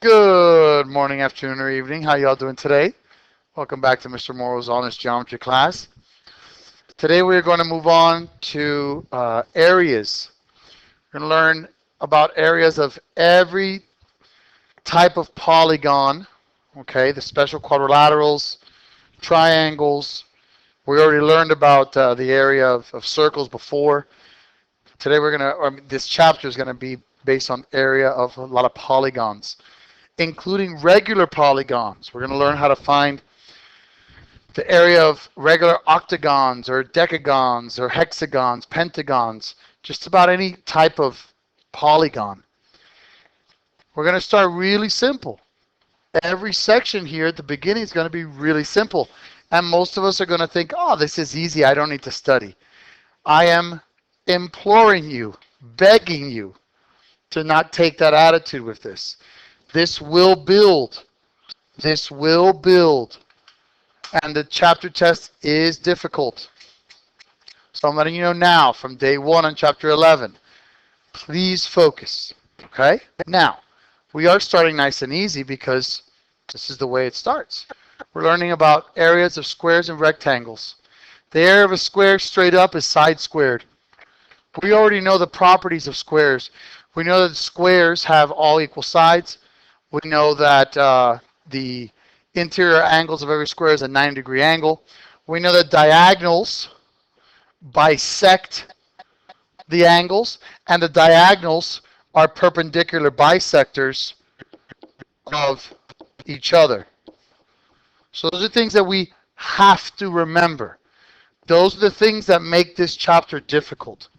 Good morning, afternoon, or evening. How y'all doing today? Welcome back to Mr. Morrow's Honest Geometry class. Today we're going to move on to areas. We're going to learn about areas of every type of polygon. Okay, the special quadrilaterals, triangles. We already learned about the area of circles before. Today this chapter is going to be based on area of a lot of polygons, including regular polygons. We're going to learn how to find the area of regular octagons or decagons or hexagons, pentagons, just about any type of polygon. We're going to start really simple. Every section here at the beginning is going to be really simple. And most of us are going to think, oh, this is easy. I don't need to study. I am imploring you, begging you to not take that attitude with this. This will build. This will build. And the chapter test is difficult. So I'm letting you know now from day 1 on chapter 11. Please focus. Okay? Now, we are starting nice and easy because this is the way it starts. We're learning about areas of squares and rectangles. The area of a square straight up is side squared. We already know the properties of squares. We know that squares have all equal sides. We know that the interior angles of every square is a 90-degree angle. We know that diagonals bisect the angles, and the diagonals are perpendicular bisectors of each other. So those are things that we have to remember. Those are the things that make this chapter difficult.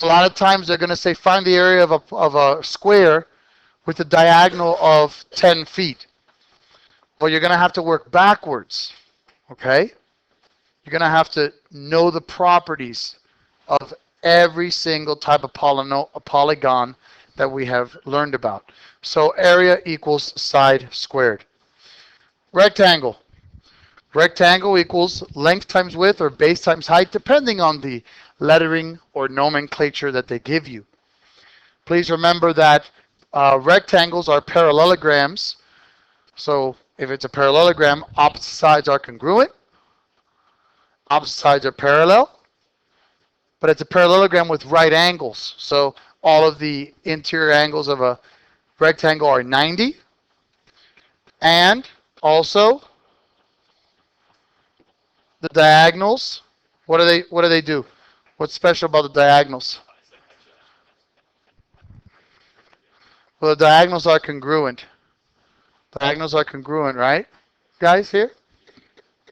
A lot of times they're going to say find the area of a square with a diagonal of 10 feet. Well, you're going to have to work backwards, okay? You're going to have to know the properties of every single type of polygon that we have learned about. So area equals side squared. Rectangle. Rectangle equals length times width or base times height, depending on the lettering or nomenclature that they give you. Please remember that rectangles are parallelograms. So if it's a parallelogram, opposite sides are congruent. Opposite sides are parallel. But it's a parallelogram with right angles. So all of the interior angles of a rectangle are 90. And also the diagonals, what do they do? What's special about the diagonals? Well, the diagonals are congruent. Diagonals are congruent, right? Guys here?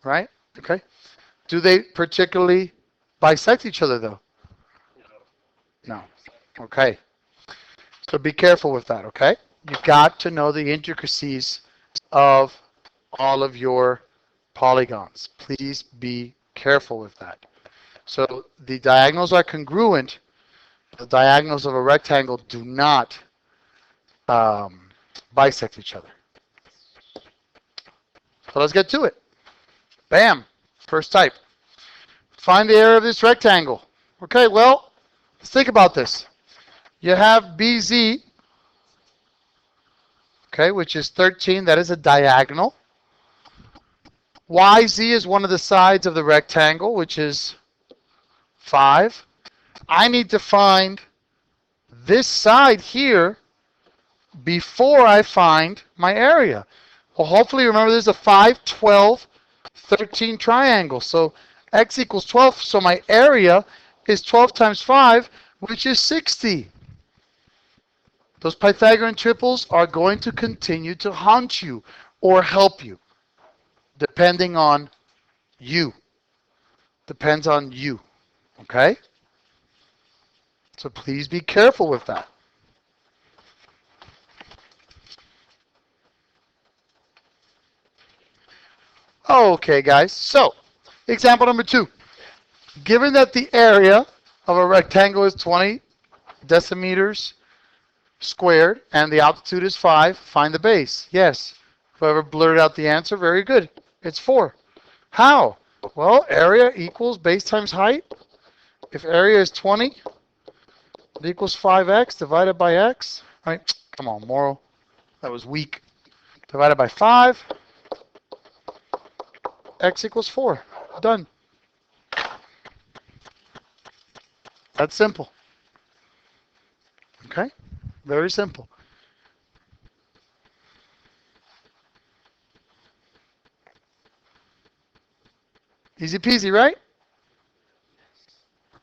Right? Okay. Do they particularly bisect each other, though? No. Okay. So be careful with that, okay? You've got to know the intricacies of all of your polygons. Please be careful with that. So the diagonals are congruent. The diagonals of a rectangle do not bisect each other. So let's get to it. Bam. First type. Find the area of this rectangle. Okay, well, let's think about this. You have BZ, okay, which is 13. That is a diagonal. YZ is one of the sides of the rectangle, which is 5. I need to find this side here before I find my area. Well, hopefully remember there's a 5, 12, 13 triangle. So x equals 12. So my area is 12 times 5, which is 60. Those Pythagorean triples are going to continue to haunt you or help you, depending on you. Depends on you. Okay? So please be careful with that. Okay, guys. So, example number 2. Given that the area of a rectangle is 20 decimeters squared and the altitude is 5, find the base. Yes. Whoever blurted out the answer, very good. It's 4. How? Well, area equals base times height. If area is 20, it equals 5x divided by x. All right, come on, Morrow. That was weak. Divided by 5. X equals 4. Done. That's simple. Okay? Very simple. Easy peasy, right?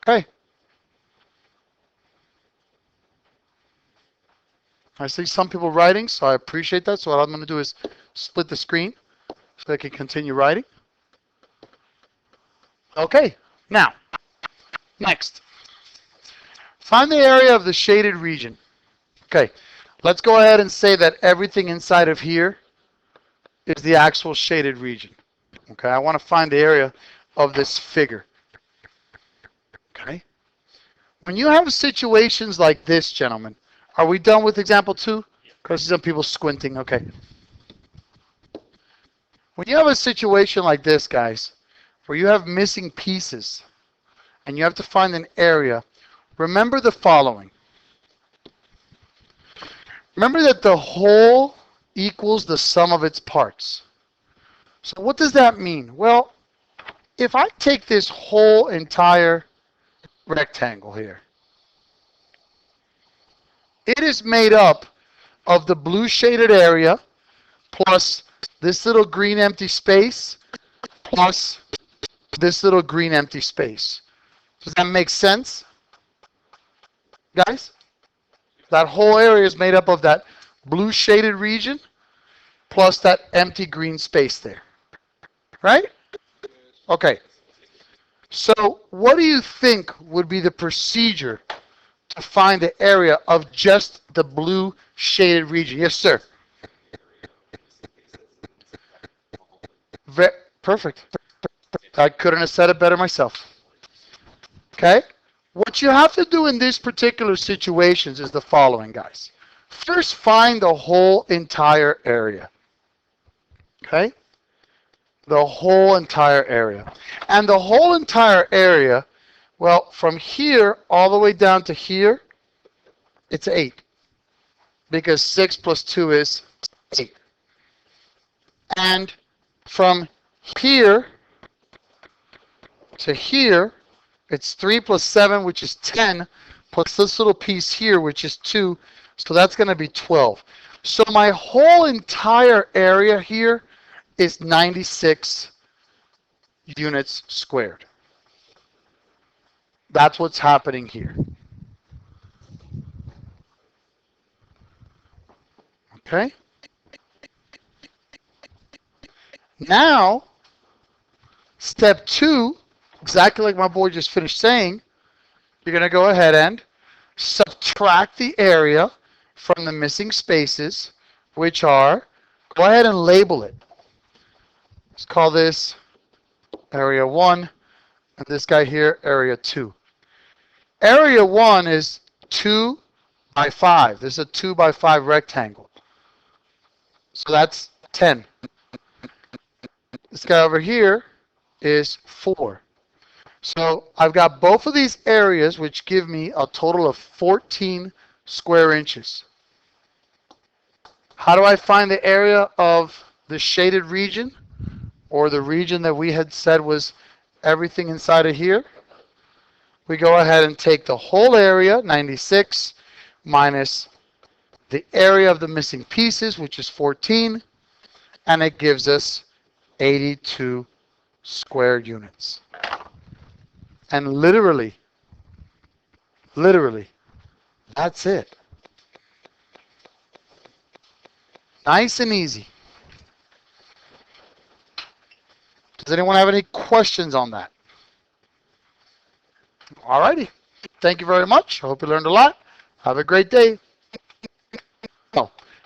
Okay. I see some people writing, so I appreciate that. So what I'm going to do is split the screen so I can continue writing. Okay. Now, next. Find the area of the shaded region. Okay. Let's go ahead and say that everything inside of here is the actual shaded region. Okay. I want to find the area of this figure. Okay. When you have situations like this, gentlemen, are we done with example 2? Because some people squinting. Okay. When you have a situation like this, guys, where you have missing pieces and you have to find an area, remember the following. Remember that the whole equals the sum of its parts. So what does that mean? Well, if I take this whole entire rectangle here, it is made up of the blue shaded area plus this little green empty space plus this little green empty space. Does that make sense, guys? That whole area is made up of that blue shaded region plus that empty green space there. Right? Okay. So what do you think would be the procedure to find the area of just the blue shaded region? Yes, sir. Perfect. I couldn't have said it better myself. Okay? What you have to do in these particular situations is the following, guys. First, find the whole entire area. Okay? The whole entire area. And the whole entire area, well, from here all the way down to here, it's 8. Because 6 plus 2 is 8. And from here to here, it's 3 plus 7, which is 10, plus this little piece here, which is 2. So that's going to be 12. So my whole entire area here is 96 units squared. That's what's happening here. Okay? Now, step 2, exactly like my boy just finished saying, you're going to go ahead and subtract the area from the missing spaces, which are, go ahead and label it. Let's call this area 1, and this guy here, area 2. Area 1 is 2 by 5. This is a 2 by 5 rectangle. So that's 10. This guy over here is 4. So I've got both of these areas, which give me a total of 14 square inches. How do I find the area of the shaded region, or the region that we had said was everything inside of here? We go ahead and take the whole area, 96, minus the area of the missing pieces, which is 14, and it gives us 82 square units. And literally, that's it. Nice and easy. Does anyone have any questions on that? Alrighty. Thank you very much. I hope you learned a lot. Have a great day. Oh.